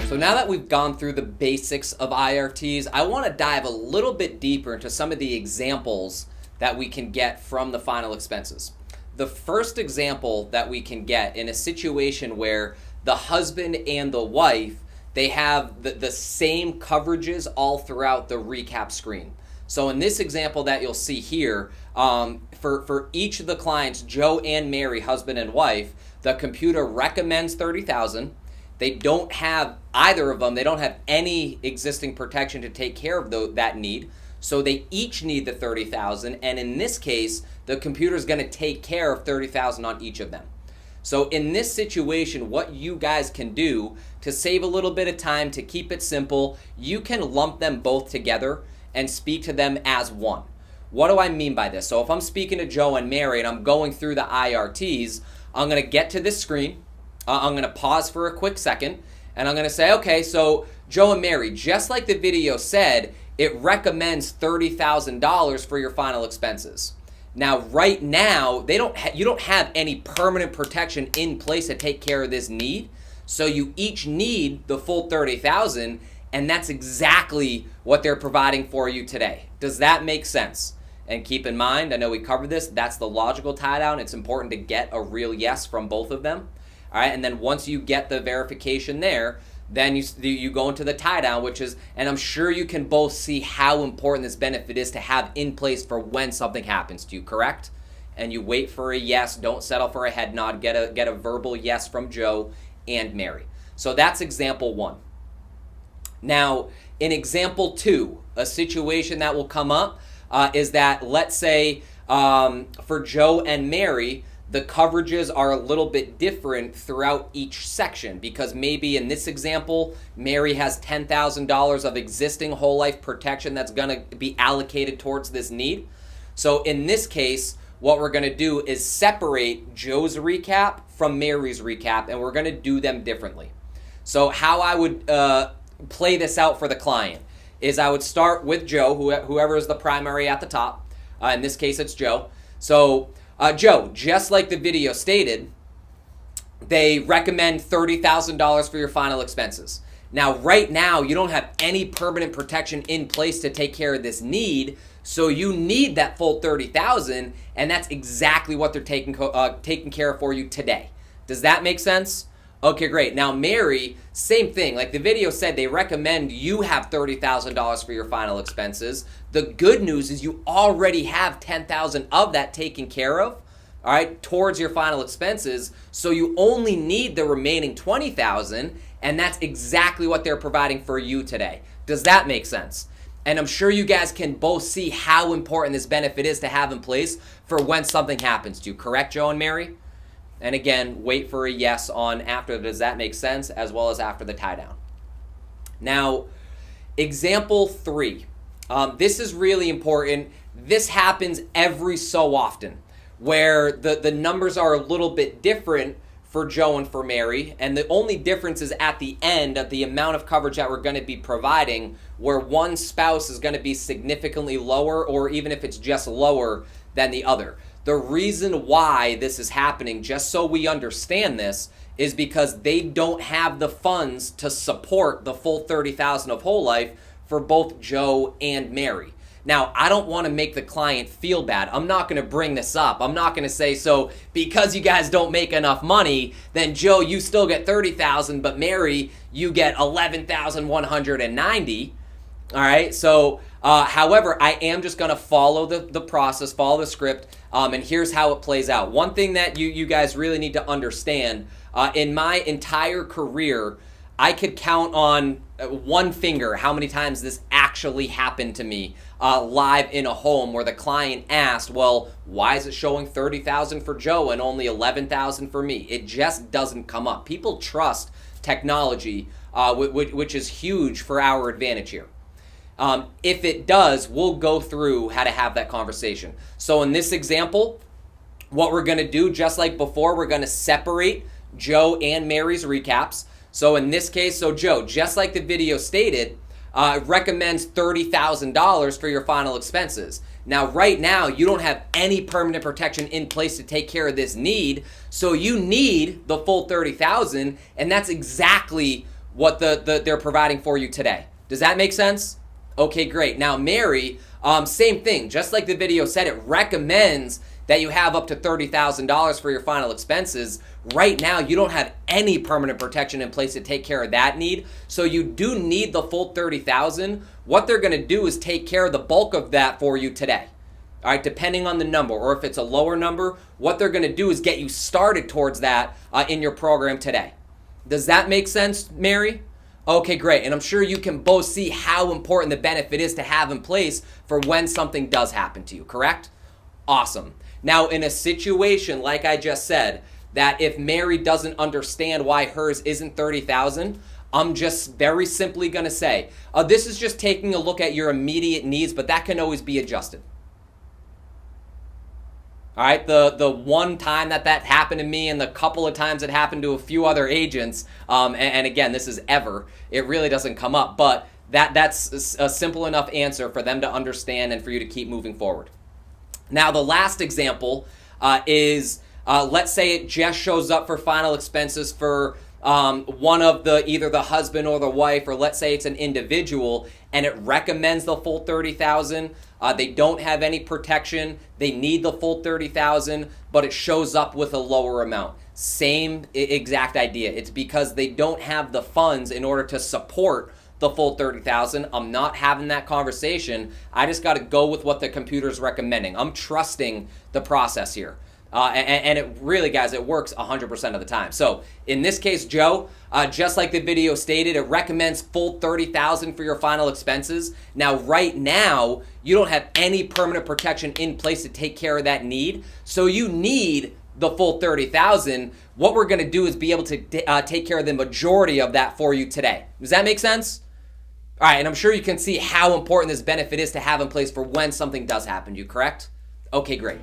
So now that we've gone through the basics of IRTs, I want to dive a little bit deeper into some of the examples that we can get from the final expenses. The first example that we can get in a situation where the husband and the wife, they have the same coverages all throughout the recap screen. So in this example that you'll see here, for each of the clients, Joe and Mary, husband and wife, the computer recommends $30,000. They don't have, either of them, they don't have any existing protection to take care of that need. So they each need the $30,000. And in this case, the computer is going to take care of $30,000 on each of them. So in this situation, what you guys can do to save a little bit of time, to keep it simple, you can lump them both together and speak to them as one. What do I mean by this? So if I'm speaking to Joe and Mary and I'm going through the IRTs, I'm going to get to this screen. I'm going to pause for a quick second, and I'm going to say, okay, so Joe and Mary, just like the video said, it recommends $30,000 for your final expenses. Now, right now, you don't have any permanent protection in place to take care of this need, so you each need the full $30,000, and that's exactly what they're providing for you today. Does that make sense? And keep in mind, I know we covered this, that's the logical tie down. It's important to get a real yes from both of them. All right, and then once you get the verification there, then you go into the tie down, which is, and I'm sure you can both see how important this benefit is to have in place for when something happens to you, correct? And you wait for a yes, don't settle for a head nod, get a verbal yes from Joe and Mary. So that's example one. Now, in example two, a situation that will come up is that, let's say, for Joe and Mary, the coverages are a little bit different throughout each section, because maybe in this example, Mary has $10,000 of existing whole life protection that's going to be allocated towards this need. So in this case, what we're going to do is separate Joe's recap from Mary's recap, and we're going to do them differently. So how I would play this out for the client is I would start with Joe, whoever is the primary at the top. In this case, it's Joe. So Joe, just like the video stated, they recommend $30,000 for your final expenses. Now, right now, you don't have any permanent protection in place to take care of this need, so you need that full $30,000, and that's exactly what they're taking care of for you today. Does that make sense? Okay, great. Now, Mary, same thing. Like the video said, they recommend you have $30,000 for your final expenses. The good news is you already have $10,000 of that taken care of, all right, towards your final expenses. So you only need the remaining $20,000, and that's exactly what they're providing for you today. Does that make sense? And I'm sure you guys can both see how important this benefit is to have in place for when something happens to you. Correct, Joe and Mary? And again, wait for a yes on after, does that make sense, as well as after the tie down. Now, example three. This is really important. This happens every so often where the numbers are a little bit different for Joe and for Mary, and the only difference is at the end of the amount of coverage that we're going to be providing, where one spouse is going to be significantly lower, or even if it's just lower than the other. The reason why this is happening, just so we understand this, is because they don't have the funds to support the full $30,000 of whole life for both Joe and Mary. Now, I don't want to make the client feel bad. I'm not going to bring this up. I'm not going to say, so because you guys don't make enough money, then Joe, you still get $30,000, but Mary, you get $11,190. All right, so however, I am just going to follow the process, follow the script, and here's how it plays out. One thing that you guys really need to understand, in my entire career, I could count on one finger how many times this actually happened to me live in a home where the client asked, well, why is it showing $30,000 for Joe and only $11,000 for me? It just doesn't come up. People trust technology, which is huge for our advantage here. If it does, we'll go through how to have that conversation. So in this example, what we're going to do, just like before, we're going to separate Joe and Mary's recaps. So in this case, so Joe, just like the video stated, recommends $30,000 for your final expenses. Now, right now, you don't have any permanent protection in place to take care of this need, so you need the full $30,000, and that's exactly what they're providing for you today. Does that make sense? Okay, great. Now, Mary, same thing. Just like the video said, it recommends that you have up to $30,000 for your final expenses. Right now, you don't have any permanent protection in place to take care of that need. So you do need the full $30,000. What they're going to do is take care of the bulk of that for you today. All right, depending on the number, or if it's a lower number, what they're going to do is get you started towards that in your program today. Does that make sense, Mary? Okay, great. And I'm sure you can both see how important the benefit is to have in place for when something does happen to you, correct? Awesome. Now, in a situation, like I just said, that if Mary doesn't understand why hers isn't $30,000, I'm just very simply going to say, this is just taking a look at your immediate needs, but that can always be adjusted. All right, the one time that happened to me and the couple of times it happened to a few other agents, and again, this is ever, it really doesn't come up, but that's a simple enough answer for them to understand and for you to keep moving forward. Now, the last example is, let's say it just shows up for final expenses for one of either the husband or the wife, or let's say it's an individual, and it recommends the full $30,000. They don't have any protection. They need the full $30,000, but it shows up with a lower amount. Same exact idea. It's because they don't have the funds in order to support the full $30,000. I'm not having that conversation. I just got to go with what the computer's recommending. I'm trusting the process here. And it really, guys, it works 100% of the time. So in this case, Joe, just like the video stated, it recommends full $30,000 for your final expenses. Now, right now, you don't have any permanent protection in place to take care of that need. So you need the full $30,000. What we're going to do is be able to take care of the majority of that for you today. Does that make sense? All right, and I'm sure you can see how important this benefit is to have in place for when something does happen to you, correct? Okay, great.